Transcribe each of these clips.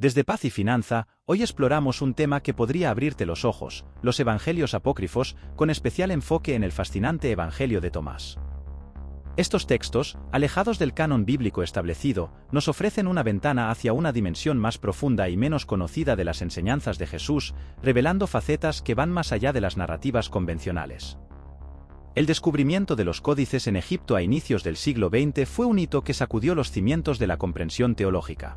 Desde Paz y Finanza, hoy exploramos un tema que podría abrirte los ojos, los evangelios apócrifos, con especial enfoque en el fascinante Evangelio de Tomás. Estos textos, alejados del canon bíblico establecido, nos ofrecen una ventana hacia una dimensión más profunda y menos conocida de las enseñanzas de Jesús, revelando facetas que van más allá de las narrativas convencionales. El descubrimiento de los códices en Egipto a inicios del siglo XX fue un hito que sacudió los cimientos de la comprensión teológica.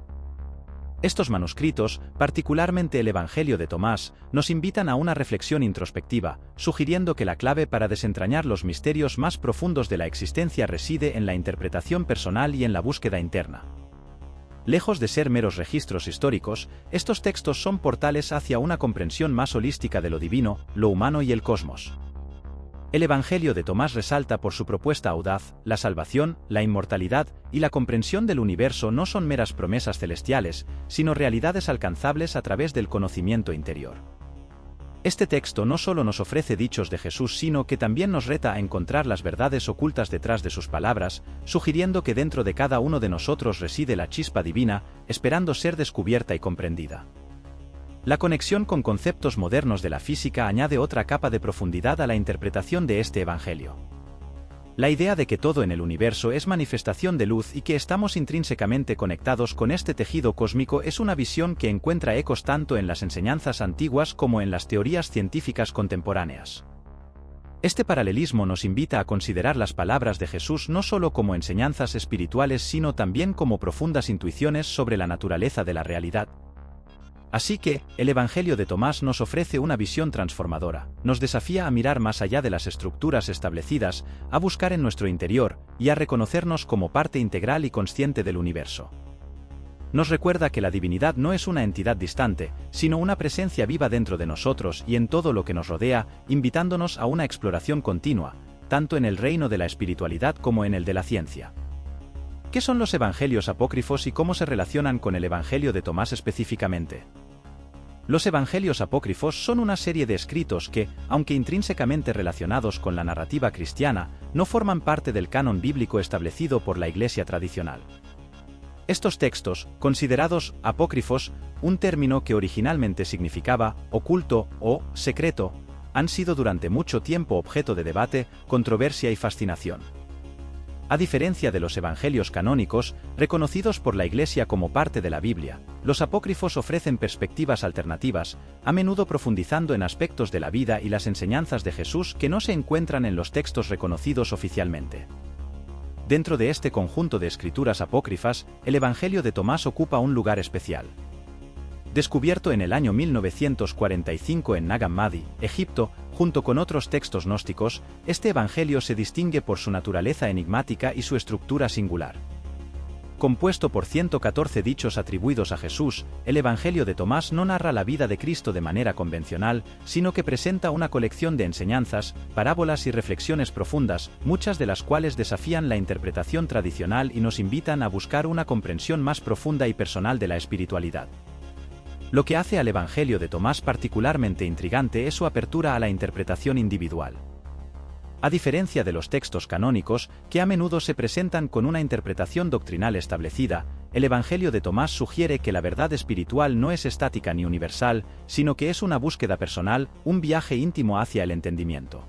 Estos manuscritos, particularmente el Evangelio de Tomás, nos invitan a una reflexión introspectiva, sugiriendo que la clave para desentrañar los misterios más profundos de la existencia reside en la interpretación personal y en la búsqueda interna. Lejos de ser meros registros históricos, estos textos son portales hacia una comprensión más holística de lo divino, lo humano y el cosmos. El Evangelio de Tomás resalta por su propuesta audaz: la salvación, la inmortalidad y la comprensión del universo no son meras promesas celestiales, sino realidades alcanzables a través del conocimiento interior. Este texto no solo nos ofrece dichos de Jesús, sino que también nos reta a encontrar las verdades ocultas detrás de sus palabras, sugiriendo que dentro de cada uno de nosotros reside la chispa divina, esperando ser descubierta y comprendida. La conexión con conceptos modernos de la física añade otra capa de profundidad a la interpretación de este Evangelio. La idea de que todo en el universo es manifestación de luz y que estamos intrínsecamente conectados con este tejido cósmico es una visión que encuentra ecos tanto en las enseñanzas antiguas como en las teorías científicas contemporáneas. Este paralelismo nos invita a considerar las palabras de Jesús no solo como enseñanzas espirituales, sino también como profundas intuiciones sobre la naturaleza de la realidad. Así que, el Evangelio de Tomás nos ofrece una visión transformadora, nos desafía a mirar más allá de las estructuras establecidas, a buscar en nuestro interior, y a reconocernos como parte integral y consciente del universo. Nos recuerda que la divinidad no es una entidad distante, sino una presencia viva dentro de nosotros y en todo lo que nos rodea, invitándonos a una exploración continua, tanto en el reino de la espiritualidad como en el de la ciencia. ¿Qué son los evangelios apócrifos y cómo se relacionan con el Evangelio de Tomás específicamente? Los evangelios apócrifos son una serie de escritos que, aunque intrínsecamente relacionados con la narrativa cristiana, no forman parte del canon bíblico establecido por la Iglesia tradicional. Estos textos, considerados apócrifos, un término que originalmente significaba oculto o secreto, han sido durante mucho tiempo objeto de debate, controversia y fascinación. A diferencia de los evangelios canónicos, reconocidos por la Iglesia como parte de la Biblia, los apócrifos ofrecen perspectivas alternativas, a menudo profundizando en aspectos de la vida y las enseñanzas de Jesús que no se encuentran en los textos reconocidos oficialmente. Dentro de este conjunto de escrituras apócrifas, el Evangelio de Tomás ocupa un lugar especial. Descubierto en el año 1945 en Nag Hammadi, Egipto, junto con otros textos gnósticos, este evangelio se distingue por su naturaleza enigmática y su estructura singular. Compuesto por 114 dichos atribuidos a Jesús, el Evangelio de Tomás no narra la vida de Cristo de manera convencional, sino que presenta una colección de enseñanzas, parábolas y reflexiones profundas, muchas de las cuales desafían la interpretación tradicional y nos invitan a buscar una comprensión más profunda y personal de la espiritualidad. Lo que hace al Evangelio de Tomás particularmente intrigante es su apertura a la interpretación individual. A diferencia de los textos canónicos, que a menudo se presentan con una interpretación doctrinal establecida, el Evangelio de Tomás sugiere que la verdad espiritual no es estática ni universal, sino que es una búsqueda personal, un viaje íntimo hacia el entendimiento.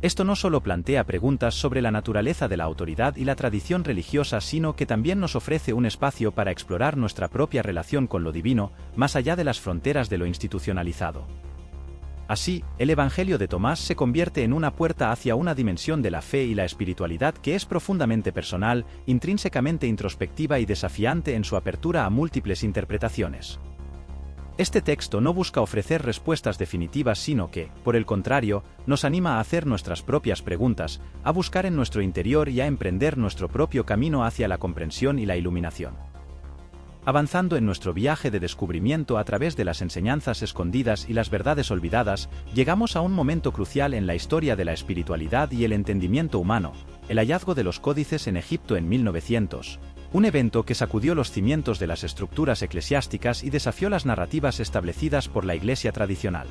Esto no solo plantea preguntas sobre la naturaleza de la autoridad y la tradición religiosa, sino que también nos ofrece un espacio para explorar nuestra propia relación con lo divino, más allá de las fronteras de lo institucionalizado. Así, el Evangelio de Tomás se convierte en una puerta hacia una dimensión de la fe y la espiritualidad que es profundamente personal, intrínsecamente introspectiva y desafiante en su apertura a múltiples interpretaciones. Este texto no busca ofrecer respuestas definitivas, sino que, por el contrario, nos anima a hacer nuestras propias preguntas, a buscar en nuestro interior y a emprender nuestro propio camino hacia la comprensión y la iluminación. Avanzando en nuestro viaje de descubrimiento a través de las enseñanzas escondidas y las verdades olvidadas, llegamos a un momento crucial en la historia de la espiritualidad y el entendimiento humano, el hallazgo de los códices en Egipto en 1900. Un evento que sacudió los cimientos de las estructuras eclesiásticas y desafió las narrativas establecidas por la Iglesia tradicional.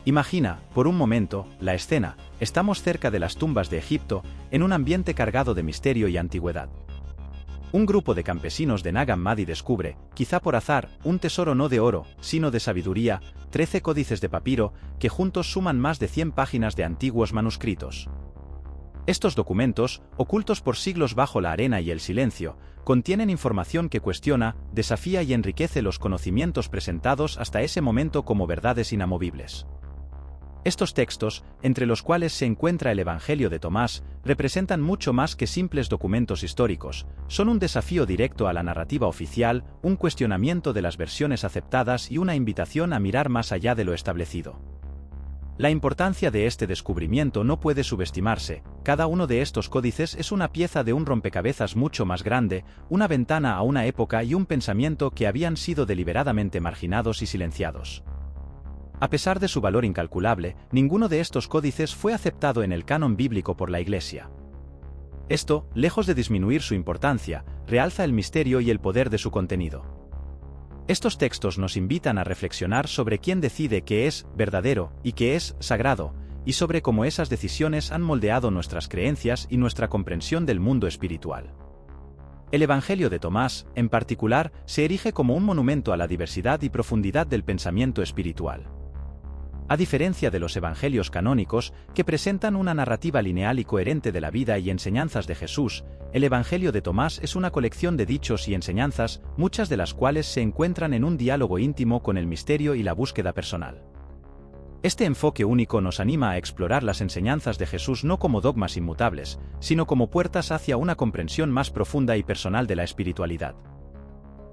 Imagina, por un momento, la escena: estamos cerca de las tumbas de Egipto, en un ambiente cargado de misterio y antigüedad. Un grupo de campesinos de Nag Hammadi descubre, quizá por azar, un tesoro no de oro, sino de sabiduría, 13 códices de papiro, que juntos suman más de 100 páginas de antiguos manuscritos. Estos documentos, ocultos por siglos bajo la arena y el silencio, contienen información que cuestiona, desafía y enriquece los conocimientos presentados hasta ese momento como verdades inamovibles. Estos textos, entre los cuales se encuentra el Evangelio de Tomás, representan mucho más que simples documentos históricos, son un desafío directo a la narrativa oficial, un cuestionamiento de las versiones aceptadas y una invitación a mirar más allá de lo establecido. La importancia de este descubrimiento no puede subestimarse. Cada uno de estos códices es una pieza de un rompecabezas mucho más grande, una ventana a una época y un pensamiento que habían sido deliberadamente marginados y silenciados. A pesar de su valor incalculable, ninguno de estos códices fue aceptado en el canon bíblico por la Iglesia. Esto, lejos de disminuir su importancia, realza el misterio y el poder de su contenido. Estos textos nos invitan a reflexionar sobre quién decide qué es verdadero y qué es sagrado, y sobre cómo esas decisiones han moldeado nuestras creencias y nuestra comprensión del mundo espiritual. El Evangelio de Tomás, en particular, se erige como un monumento a la diversidad y profundidad del pensamiento espiritual. A diferencia de los evangelios canónicos, que presentan una narrativa lineal y coherente de la vida y enseñanzas de Jesús, el Evangelio de Tomás es una colección de dichos y enseñanzas, muchas de las cuales se encuentran en un diálogo íntimo con el misterio y la búsqueda personal. Este enfoque único nos anima a explorar las enseñanzas de Jesús no como dogmas inmutables, sino como puertas hacia una comprensión más profunda y personal de la espiritualidad.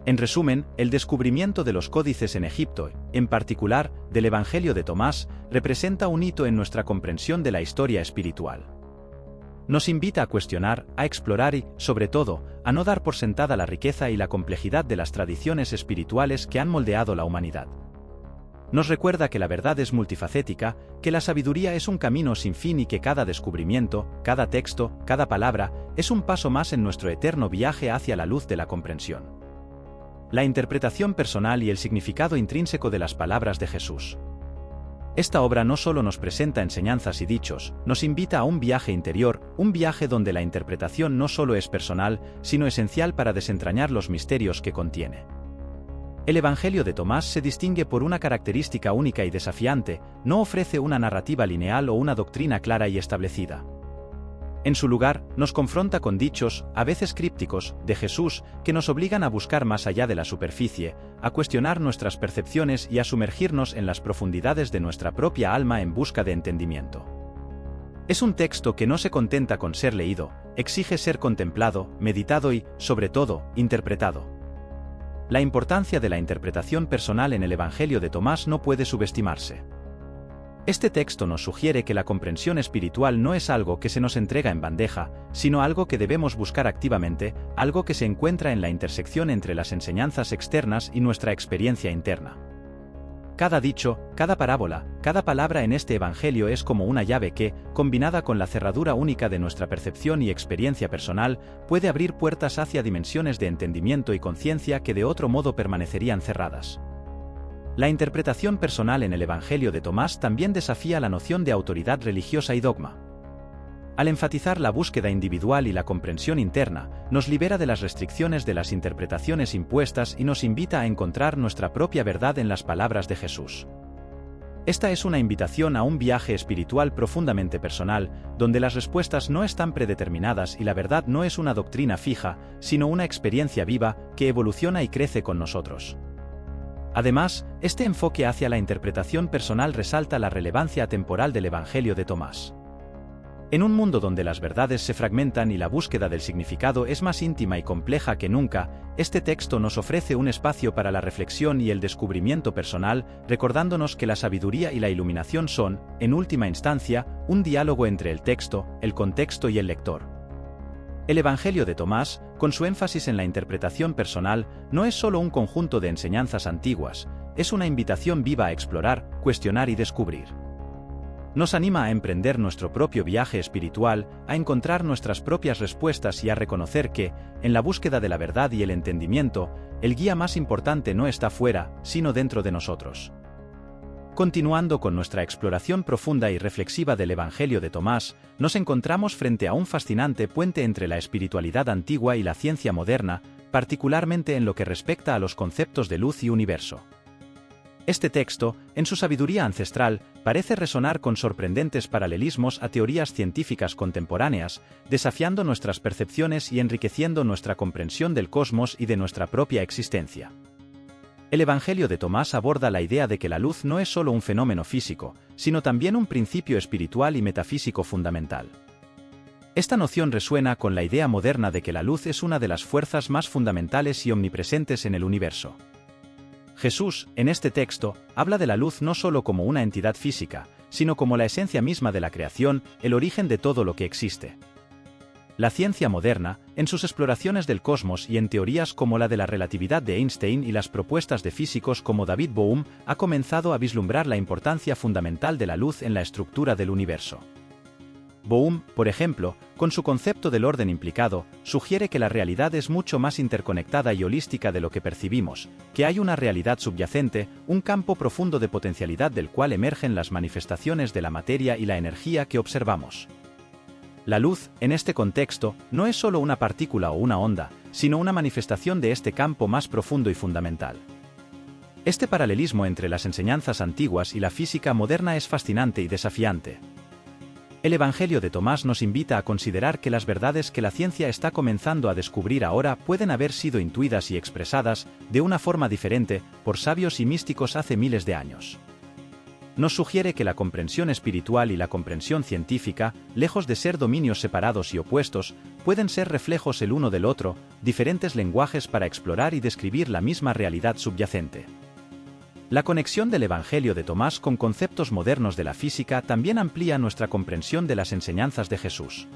En resumen, el descubrimiento de los códices en Egipto, en particular, del Evangelio de Tomás, representa un hito en nuestra comprensión de la historia espiritual. Nos invita a cuestionar, a explorar y, sobre todo, a no dar por sentada la riqueza y la complejidad de las tradiciones espirituales que han moldeado la humanidad. Nos recuerda que la verdad es multifacética, que la sabiduría es un camino sin fin y que cada descubrimiento, cada texto, cada palabra, es un paso más en nuestro eterno viaje hacia la luz de la comprensión. La interpretación personal y el significado intrínseco de las palabras de Jesús. Esta obra no solo nos presenta enseñanzas y dichos, nos invita a un viaje interior, un viaje donde la interpretación no solo es personal, sino esencial para desentrañar los misterios que contiene. El Evangelio de Tomás se distingue por una característica única y desafiante, no ofrece una narrativa lineal o una doctrina clara y establecida. En su lugar, nos confronta con dichos, a veces crípticos, de Jesús, que nos obligan a buscar más allá de la superficie, a cuestionar nuestras percepciones y a sumergirnos en las profundidades de nuestra propia alma en busca de entendimiento. Es un texto que no se contenta con ser leído, exige ser contemplado, meditado y, sobre todo, interpretado. La importancia de la interpretación personal en el Evangelio de Tomás no puede subestimarse. Este texto nos sugiere que la comprensión espiritual no es algo que se nos entrega en bandeja, sino algo que debemos buscar activamente, algo que se encuentra en la intersección entre las enseñanzas externas y nuestra experiencia interna. Cada dicho, cada parábola, cada palabra en este Evangelio es como una llave que, combinada con la cerradura única de nuestra percepción y experiencia personal, puede abrir puertas hacia dimensiones de entendimiento y conciencia que de otro modo permanecerían cerradas. La interpretación personal en el Evangelio de Tomás también desafía la noción de autoridad religiosa y dogma. Al enfatizar la búsqueda individual y la comprensión interna, nos libera de las restricciones de las interpretaciones impuestas y nos invita a encontrar nuestra propia verdad en las palabras de Jesús. Esta es una invitación a un viaje espiritual profundamente personal, donde las respuestas no están predeterminadas y la verdad no es una doctrina fija, sino una experiencia viva que evoluciona y crece con nosotros. Además, este enfoque hacia la interpretación personal resalta la relevancia atemporal del Evangelio de Tomás. En un mundo donde las verdades se fragmentan y la búsqueda del significado es más íntima y compleja que nunca, este texto nos ofrece un espacio para la reflexión y el descubrimiento personal, recordándonos que la sabiduría y la iluminación son, en última instancia, un diálogo entre el texto, el contexto y el lector. El Evangelio de Tomás, con su énfasis en la interpretación personal, no es solo un conjunto de enseñanzas antiguas, es una invitación viva a explorar, cuestionar y descubrir. Nos anima a emprender nuestro propio viaje espiritual, a encontrar nuestras propias respuestas y a reconocer que, en la búsqueda de la verdad y el entendimiento, el guía más importante no está fuera, sino dentro de nosotros. Continuando con nuestra exploración profunda y reflexiva del Evangelio de Tomás, nos encontramos frente a un fascinante puente entre la espiritualidad antigua y la ciencia moderna, particularmente en lo que respecta a los conceptos de luz y universo. Este texto, en su sabiduría ancestral, parece resonar con sorprendentes paralelismos a teorías científicas contemporáneas, desafiando nuestras percepciones y enriqueciendo nuestra comprensión del cosmos y de nuestra propia existencia. El Evangelio de Tomás aborda la idea de que la luz no es solo un fenómeno físico, sino también un principio espiritual y metafísico fundamental. Esta noción resuena con la idea moderna de que la luz es una de las fuerzas más fundamentales y omnipresentes en el universo. Jesús, en este texto, habla de la luz no solo como una entidad física, sino como la esencia misma de la creación, el origen de todo lo que existe. La ciencia moderna, en sus exploraciones del cosmos y en teorías como la de la relatividad de Einstein y las propuestas de físicos como David Bohm, ha comenzado a vislumbrar la importancia fundamental de la luz en la estructura del universo. Bohm, por ejemplo, con su concepto del orden implicado, sugiere que la realidad es mucho más interconectada y holística de lo que percibimos, que hay una realidad subyacente, un campo profundo de potencialidad del cual emergen las manifestaciones de la materia y la energía que observamos. La luz, en este contexto, no es solo una partícula o una onda, sino una manifestación de este campo más profundo y fundamental. Este paralelismo entre las enseñanzas antiguas y la física moderna es fascinante y desafiante. El Evangelio de Tomás nos invita a considerar que las verdades que la ciencia está comenzando a descubrir ahora pueden haber sido intuidas y expresadas, de una forma diferente, por sabios y místicos hace miles de años. Nos sugiere que la comprensión espiritual y la comprensión científica, lejos de ser dominios separados y opuestos, pueden ser reflejos el uno del otro, diferentes lenguajes para explorar y describir la misma realidad subyacente. La conexión del Evangelio de Tomás con conceptos modernos de la física también amplía nuestra comprensión de las enseñanzas de Jesús.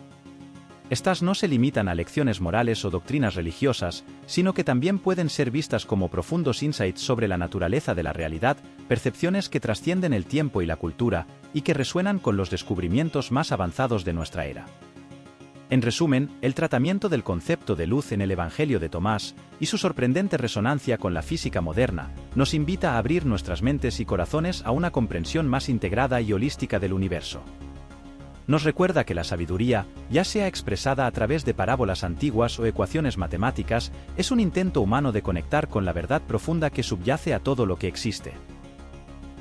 Estas no se limitan a lecciones morales o doctrinas religiosas, sino que también pueden ser vistas como profundos insights sobre la naturaleza de la realidad, percepciones que trascienden el tiempo y la cultura, y que resuenan con los descubrimientos más avanzados de nuestra era. En resumen, el tratamiento del concepto de luz en el Evangelio de Tomás, y su sorprendente resonancia con la física moderna, nos invita a abrir nuestras mentes y corazones a una comprensión más integrada y holística del universo. Nos recuerda que la sabiduría, ya sea expresada a través de parábolas antiguas o ecuaciones matemáticas, es un intento humano de conectar con la verdad profunda que subyace a todo lo que existe.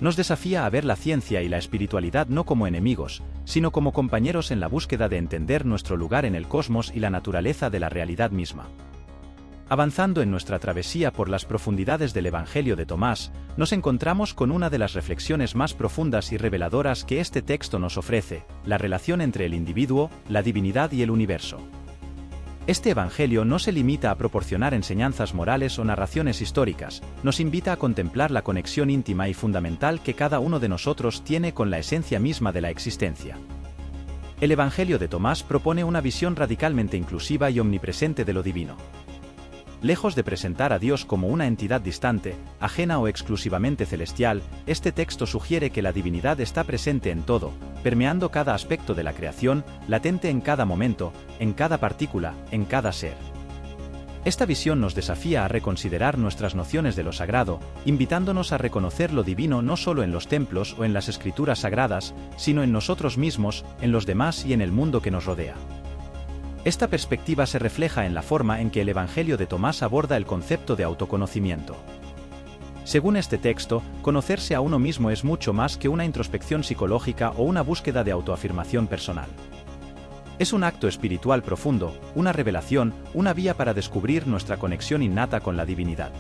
Nos desafía a ver la ciencia y la espiritualidad no como enemigos, sino como compañeros en la búsqueda de entender nuestro lugar en el cosmos y la naturaleza de la realidad misma. Avanzando en nuestra travesía por las profundidades del Evangelio de Tomás, nos encontramos con una de las reflexiones más profundas y reveladoras que este texto nos ofrece, la relación entre el individuo, la divinidad y el universo. Este Evangelio no se limita a proporcionar enseñanzas morales o narraciones históricas, nos invita a contemplar la conexión íntima y fundamental que cada uno de nosotros tiene con la esencia misma de la existencia. El Evangelio de Tomás propone una visión radicalmente inclusiva y omnipresente de lo divino. Lejos de presentar a Dios como una entidad distante, ajena o exclusivamente celestial, este texto sugiere que la divinidad está presente en todo, permeando cada aspecto de la creación, latente en cada momento, en cada partícula, en cada ser. Esta visión nos desafía a reconsiderar nuestras nociones de lo sagrado, invitándonos a reconocer lo divino no solo en los templos o en las escrituras sagradas, sino en nosotros mismos, en los demás y en el mundo que nos rodea. Esta perspectiva se refleja en la forma en que el Evangelio de Tomás aborda el concepto de autoconocimiento. Según este texto, conocerse a uno mismo es mucho más que una introspección psicológica o una búsqueda de autoafirmación personal. Es un acto espiritual profundo, una revelación, una vía para descubrir nuestra conexión innata con la divinidad.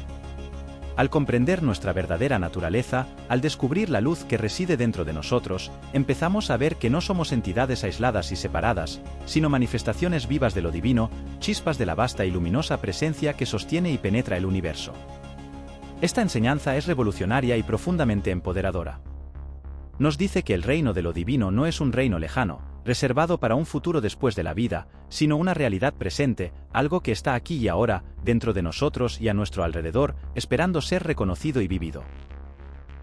Al comprender nuestra verdadera naturaleza, al descubrir la luz que reside dentro de nosotros, empezamos a ver que no somos entidades aisladas y separadas, sino manifestaciones vivas de lo divino, chispas de la vasta y luminosa presencia que sostiene y penetra el universo. Esta enseñanza es revolucionaria y profundamente empoderadora. Nos dice que el reino de lo divino no es un reino lejano, reservado para un futuro después de la vida, sino una realidad presente, algo que está aquí y ahora, dentro de nosotros y a nuestro alrededor, esperando ser reconocido y vivido.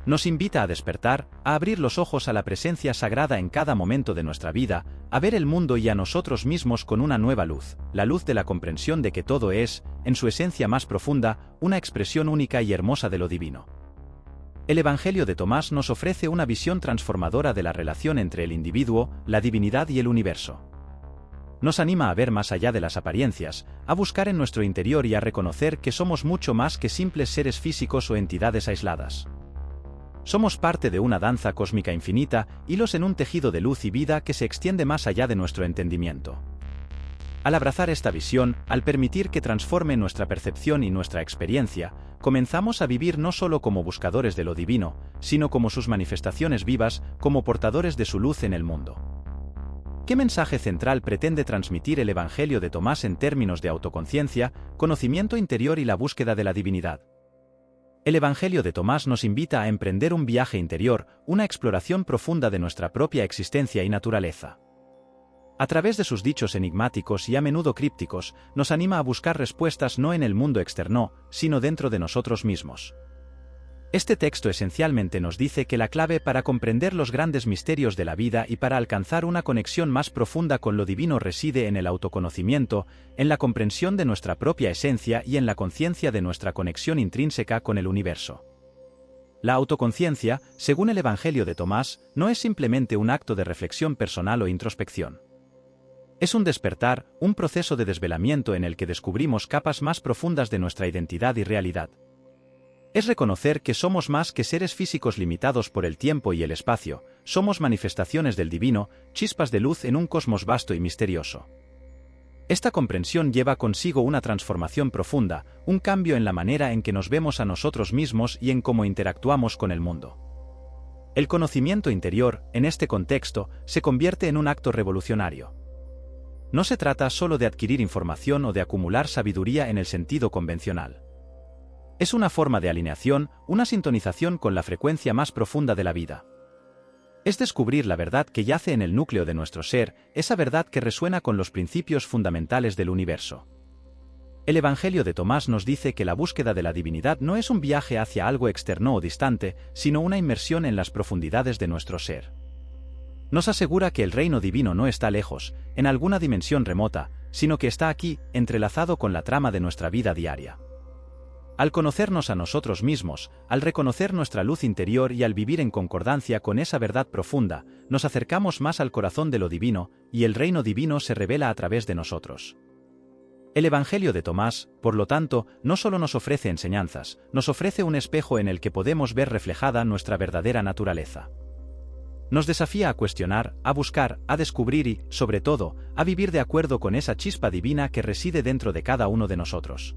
Nos invita a despertar, a abrir los ojos a la presencia sagrada en cada momento de nuestra vida, a ver el mundo y a nosotros mismos con una nueva luz, la luz de la comprensión de que todo es, en su esencia más profunda, una expresión única y hermosa de lo divino. El Evangelio de Tomás nos ofrece una visión transformadora de la relación entre el individuo, la divinidad y el universo. Nos anima a ver más allá de las apariencias, a buscar en nuestro interior y a reconocer que somos mucho más que simples seres físicos o entidades aisladas. Somos parte de una danza cósmica infinita, hilos en un tejido de luz y vida que se extiende más allá de nuestro entendimiento. Al abrazar esta visión, al permitir que transforme nuestra percepción y nuestra experiencia, comenzamos a vivir no solo como buscadores de lo divino, sino como sus manifestaciones vivas, como portadores de su luz en el mundo. ¿Qué mensaje central pretende transmitir el Evangelio de Tomás en términos de autoconciencia, conocimiento interior y la búsqueda de la divinidad? El Evangelio de Tomás nos invita a emprender un viaje interior, una exploración profunda de nuestra propia existencia y naturaleza. A través de sus dichos enigmáticos y a menudo crípticos, nos anima a buscar respuestas no en el mundo externo, sino dentro de nosotros mismos. Este texto esencialmente nos dice que la clave para comprender los grandes misterios de la vida y para alcanzar una conexión más profunda con lo divino reside en el autoconocimiento, en la comprensión de nuestra propia esencia y en la conciencia de nuestra conexión intrínseca con el universo. La autoconciencia, según el Evangelio de Tomás, no es simplemente un acto de reflexión personal o introspección. Es un despertar, un proceso de desvelamiento en el que descubrimos capas más profundas de nuestra identidad y realidad. Es reconocer que somos más que seres físicos limitados por el tiempo y el espacio, somos manifestaciones del divino, chispas de luz en un cosmos vasto y misterioso. Esta comprensión lleva consigo una transformación profunda, un cambio en la manera en que nos vemos a nosotros mismos y en cómo interactuamos con el mundo. El conocimiento interior, en este contexto, se convierte en un acto revolucionario. No se trata solo de adquirir información o de acumular sabiduría en el sentido convencional. Es una forma de alineación, una sintonización con la frecuencia más profunda de la vida. Es descubrir la verdad que yace en el núcleo de nuestro ser, esa verdad que resuena con los principios fundamentales del universo. El Evangelio de Tomás nos dice que la búsqueda de la divinidad no es un viaje hacia algo externo o distante, sino una inmersión en las profundidades de nuestro ser. Nos asegura que el reino divino no está lejos, en alguna dimensión remota, sino que está aquí, entrelazado con la trama de nuestra vida diaria. Al conocernos a nosotros mismos, al reconocer nuestra luz interior y al vivir en concordancia con esa verdad profunda, nos acercamos más al corazón de lo divino, y el reino divino se revela a través de nosotros. El Evangelio de Tomás, por lo tanto, no solo nos ofrece enseñanzas, nos ofrece un espejo en el que podemos ver reflejada nuestra verdadera naturaleza. Nos desafía a cuestionar, a buscar, a descubrir y, sobre todo, a vivir de acuerdo con esa chispa divina que reside dentro de cada uno de nosotros.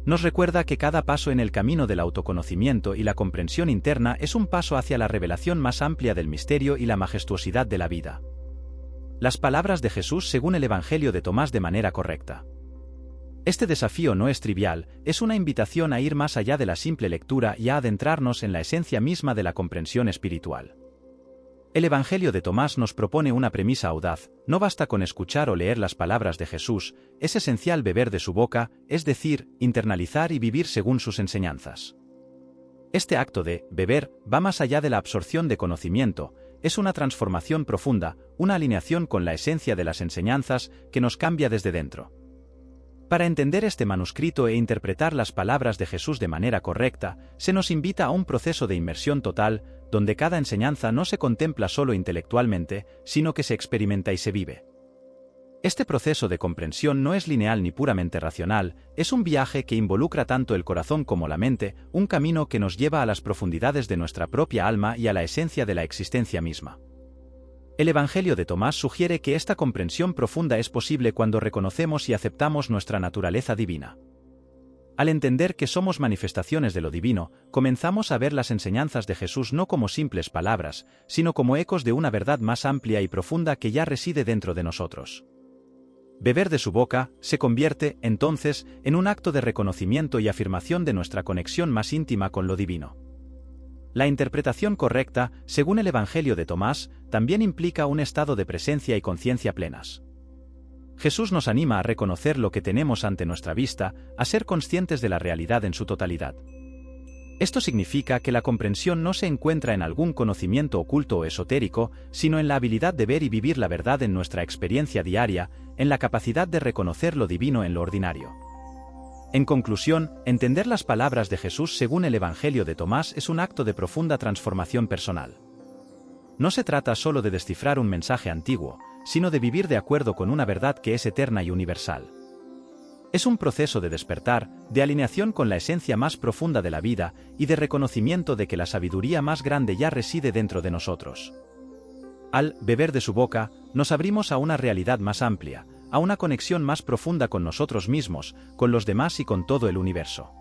Nos recuerda que cada paso en el camino del autoconocimiento y la comprensión interna es un paso hacia la revelación más amplia del misterio y la majestuosidad de la vida. Las palabras de Jesús según el Evangelio de Tomás de manera correcta. Este desafío no es trivial, es una invitación a ir más allá de la simple lectura y a adentrarnos en la esencia misma de la comprensión espiritual. El Evangelio de Tomás nos propone una premisa audaz: no basta con escuchar o leer las palabras de Jesús, es esencial beber de su boca, es decir, internalizar y vivir según sus enseñanzas. Este acto de beber va más allá de la absorción de conocimiento, es una transformación profunda, una alineación con la esencia de las enseñanzas que nos cambia desde dentro. Para entender este manuscrito e interpretar las palabras de Jesús de manera correcta, se nos invita a un proceso de inmersión total, donde cada enseñanza no se contempla solo intelectualmente, sino que se experimenta y se vive. Este proceso de comprensión no es lineal ni puramente racional, es un viaje que involucra tanto el corazón como la mente, un camino que nos lleva a las profundidades de nuestra propia alma y a la esencia de la existencia misma. El Evangelio de Tomás sugiere que esta comprensión profunda es posible cuando reconocemos y aceptamos nuestra naturaleza divina. Al entender que somos manifestaciones de lo divino, comenzamos a ver las enseñanzas de Jesús no como simples palabras, sino como ecos de una verdad más amplia y profunda que ya reside dentro de nosotros. Beber de su boca se convierte, entonces, en un acto de reconocimiento y afirmación de nuestra conexión más íntima con lo divino. La interpretación correcta, según el Evangelio de Tomás, también implica un estado de presencia y conciencia plenas. Jesús nos anima a reconocer lo que tenemos ante nuestra vista, a ser conscientes de la realidad en su totalidad. Esto significa que la comprensión no se encuentra en algún conocimiento oculto o esotérico, sino en la habilidad de ver y vivir la verdad en nuestra experiencia diaria, en la capacidad de reconocer lo divino en lo ordinario. En conclusión, entender las palabras de Jesús según el Evangelio de Tomás es un acto de profunda transformación personal. No se trata solo de descifrar un mensaje antiguo, sino de vivir de acuerdo con una verdad que es eterna y universal. Es un proceso de despertar, de alineación con la esencia más profunda de la vida y de reconocimiento de que la sabiduría más grande ya reside dentro de nosotros. Al beber de su boca, nos abrimos a una realidad más amplia, a una conexión más profunda con nosotros mismos, con los demás y con todo el universo.